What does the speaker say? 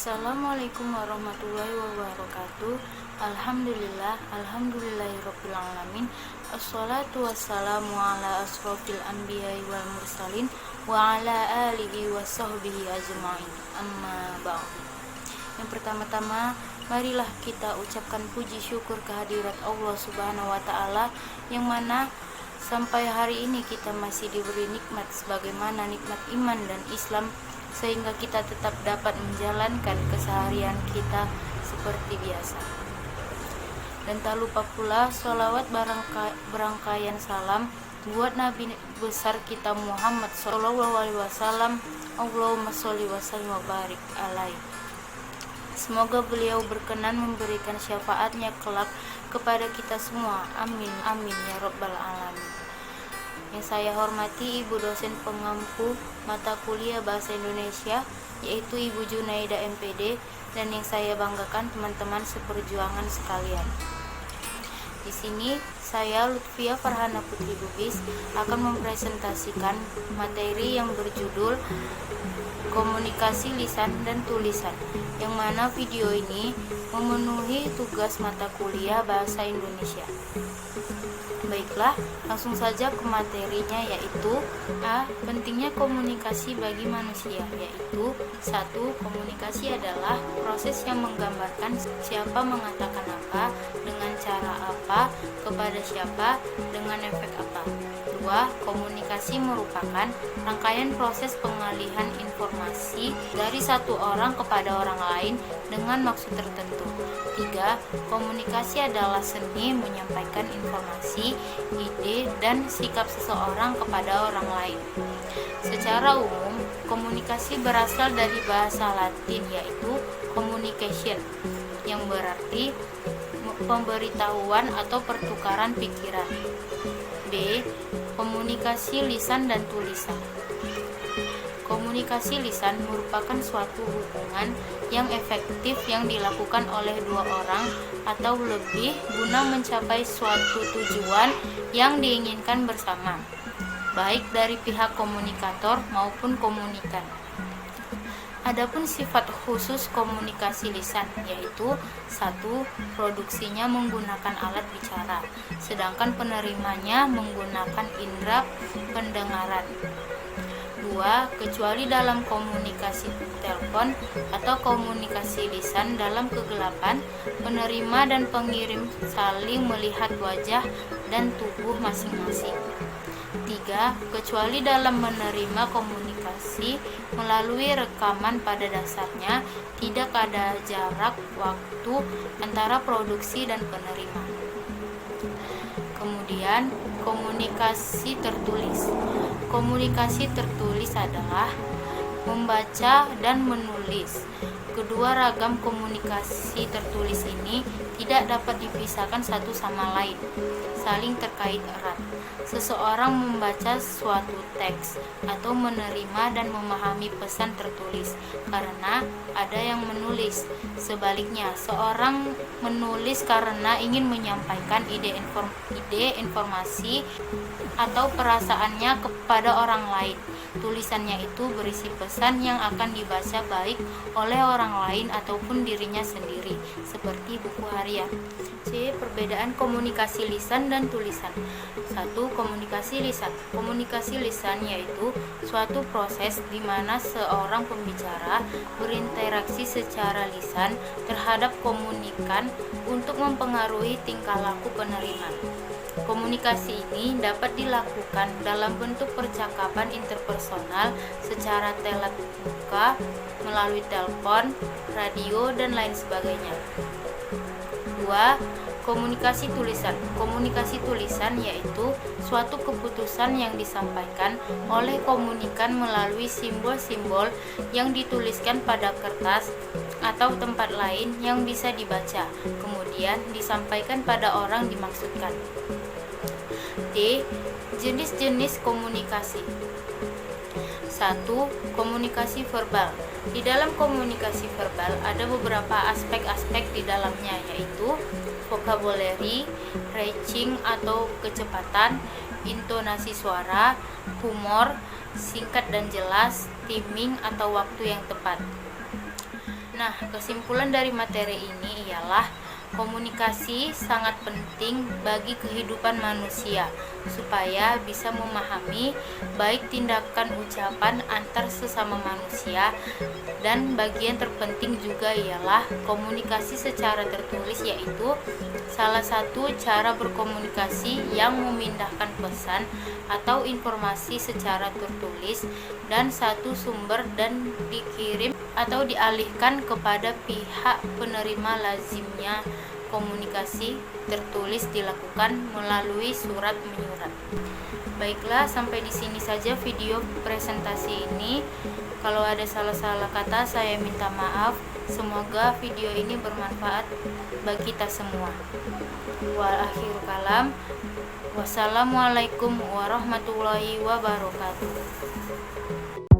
Assalamualaikum warahmatullahi wabarakatuh. Alhamdulillahirabbil alamin. Assalatu wassalamu ala asrofil anbiya'i wal mursalin wa ala alihi wa sahbihi ajma'in. Amma ba'd. Yang pertama-tama, marilah kita ucapkan puji syukur kehadirat Allah Subhanahu wa taala yang mana sampai hari ini kita masih diberi nikmat sebagaimana nikmat iman dan Islam, sehingga kita tetap dapat menjalankan keseharian kita seperti biasa. Dan tak lupa pula sholawat berangkaian salam buat Nabi besar kita Muhammad SAW. Allahumma sholli wa sallim wa barik alaihi. Semoga beliau berkenan memberikan syafaatnya kelak kepada kita semua. Amin amin ya rabbal alamin. Yang saya hormati Ibu dosen pengampu mata kuliah Bahasa Indonesia, yaitu Ibu Junaida MPD, dan yang saya banggakan teman-teman seperjuangan sekalian. Di sini saya Lutfia Farhana Putri Bubis akan mempresentasikan materi yang berjudul komunikasi lisan dan tulisan, yang mana video ini memenuhi tugas mata kuliah Bahasa Indonesia. Baiklah, langsung saja ke materinya, yaitu A. Pentingnya komunikasi bagi manusia, yaitu 1. Komunikasi adalah proses yang menggambarkan siapa mengatakan apa, dengan cara apa, kepada siapa, dengan efek apa. 2. Komunikasi merupakan rangkaian proses pengalihan informasi dari satu orang kepada orang lain dengan maksud tertentu. 3. Komunikasi adalah seni menyampaikan informasi, ide, dan sikap seseorang kepada orang lain. Secara umum, komunikasi berasal dari bahasa Latin, yaitu communication, yang berarti pemberitahuan atau pertukaran pikiran. B. Komunikasi lisan dan tulisan. Komunikasi lisan merupakan suatu hubungan yang efektif yang dilakukan oleh dua orang atau lebih guna mencapai suatu tujuan yang diinginkan bersama, baik dari pihak komunikator maupun komunikan. Adapun sifat khusus komunikasi lisan, yaitu 1. Produksinya menggunakan alat bicara, sedangkan penerimanya menggunakan indera pendengaran. 2. Kecuali dalam komunikasi telepon atau komunikasi lisan dalam kegelapan, penerima dan pengirim saling melihat wajah dan tubuh masing-masing. 3. Kecuali dalam menerima komunikasi melalui rekaman, pada dasarnya tidak ada jarak waktu antara produksi dan penerima. Kemudian, komunikasi tertulis. Komunikasi tertulis adalah membaca dan menulis. Kedua ragam komunikasi tertulis ini tidak dapat dipisahkan satu sama lain, saling terkait erat. Seseorang membaca suatu teks atau menerima dan memahami pesan tertulis karena ada yang menulis. Sebaliknya, seorang menulis karena ingin menyampaikan ide, informasi, atau perasaannya kepada orang lain. Tulisannya itu berisi pesan yang akan dibaca baik oleh orang lain ataupun dirinya sendiri, seperti buku harian. C. Perbedaan komunikasi lisan dan tulisan. 1. Komunikasi lisan. Komunikasi lisan yaitu suatu proses di mana seorang pembicara berinteraksi secara lisan terhadap komunikan untuk mempengaruhi tingkah laku penerima. Komunikasi ini dapat dilakukan dalam bentuk percakapan interpersonal secara tatap muka, melalui telepon, radio, dan lain sebagainya. 2. Komunikasi tulisan. Komunikasi tulisan yaitu suatu keputusan yang disampaikan oleh komunikan melalui simbol-simbol yang dituliskan pada kertas atau tempat lain yang bisa dibaca, kemudian disampaikan pada orang dimaksudkan. D. Jenis-jenis komunikasi. 1. Komunikasi verbal. Di dalam komunikasi verbal ada beberapa aspek-aspek di dalamnya, yaitu vocabulary, pitching atau kecepatan, intonasi suara, humor, singkat dan jelas, timing atau waktu yang tepat. Nah, kesimpulan dari materi ini ialah komunikasi sangat penting bagi kehidupan manusia supaya bisa memahami baik tindakan ucapan antar sesama manusia, dan bagian terpenting juga ialah komunikasi secara tertulis, yaitu salah satu cara berkomunikasi yang memindahkan pesan atau informasi secara tertulis dan satu sumber dan dikirim atau dialihkan kepada pihak penerima. Lazimnya komunikasi tertulis dilakukan melalui surat menyurat. Baiklah, sampai di sini saja video presentasi ini. Kalau ada salah-salah kata, saya minta maaf. Semoga video ini bermanfaat bagi kita semua. Wal akhir kalam. Wassalamualaikum warahmatullahi wabarakatuh.